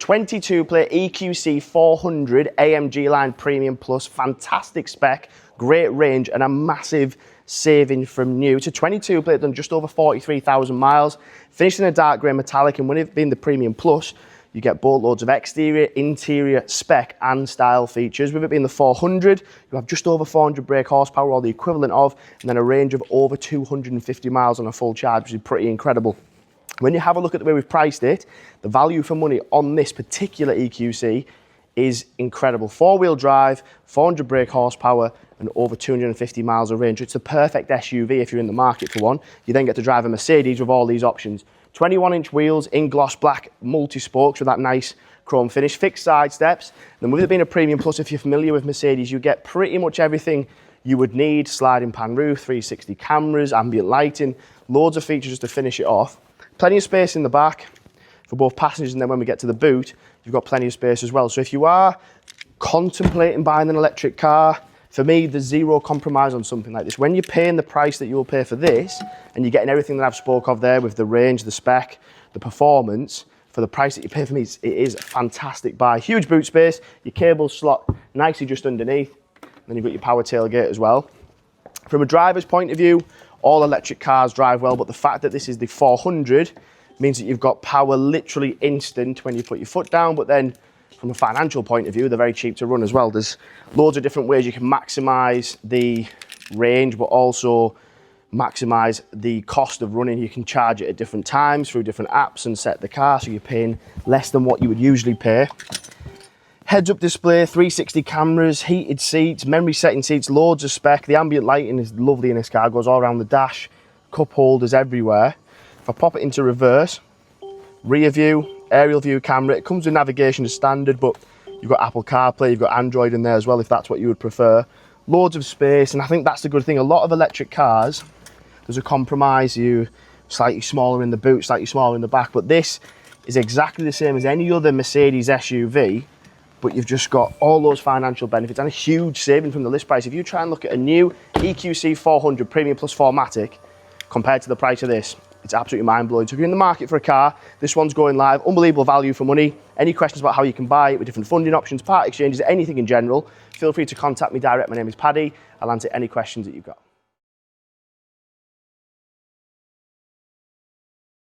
22-plate EQC400 AMG line Premium Plus, fantastic spec, great range, and a massive saving from new. It's a 22-plate done just over 43,000 miles, finished in a dark grey metallic, and when it being the Premium Plus, you get boatloads of exterior, interior, spec and style features. With it being the 400, you have just over 400 brake horsepower, or the equivalent of, and then a range of over 250 miles on a full charge, which is pretty incredible. When you have a look at the way we've priced it, the value for money on this particular EQC is incredible. 4-wheel drive, 400 brake horsepower, and over 250 miles of range. It's the perfect SUV if you're in the market for one. You then get to drive a Mercedes with all these options. 21-inch wheels in gloss black, multi-spokes with that nice chrome finish, fixed side steps. And with it being a Premium Plus, if you're familiar with Mercedes, you get pretty much everything you would need. Sliding pan roof, 360 cameras, ambient lighting, loads of features just to finish it off. Plenty of space in the back for both passengers, and then when we get to the boot, you've got plenty of space as well. So if you are contemplating buying an electric car, for me, there's zero compromise on something like this. When you're paying the price that you'll pay for this, and you're getting everything that I've spoke of there with the range, the spec, the performance, for the price that you pay for me, it is a fantastic buy. Huge boot space, your cable slot nicely just underneath, and then you've got your power tailgate as well. From a driver's point of view, all electric cars drive well, but the fact that this is the 400 means that you've got power literally instant when you put your foot down, but then from a financial point of view, they're very cheap to run as well. There's loads of different ways you can maximise the range, but also maximise the cost of running. You can charge it at different times through different apps and set the car, so you're paying less than what you would usually pay. Heads-up display, 360 cameras, heated seats, memory setting seats, loads of spec. The ambient lighting is lovely in this car, goes all around the dash, cup holders everywhere. If I pop it into reverse, rear view, aerial view camera, it comes with navigation as standard, but you've got Apple CarPlay, you've got Android in there as well if that's what you would prefer. Loads of space, and I think that's the good thing. A lot of electric cars, there's a compromise, you slightly smaller in the boot, slightly smaller in the back, but this is exactly the same as any other Mercedes SUV, but you've just got all those financial benefits and a huge saving from the list price. If you try and look at a new EQC400 Premium Plus 4Matic compared to the price of this, it's absolutely mind-blowing. So if you're in the market for a car, this one's going live, unbelievable value for money. Any questions about how you can buy it with different funding options, part exchanges, anything in general, feel free to contact me direct. My name is Paddy. I'll answer any questions that you've got.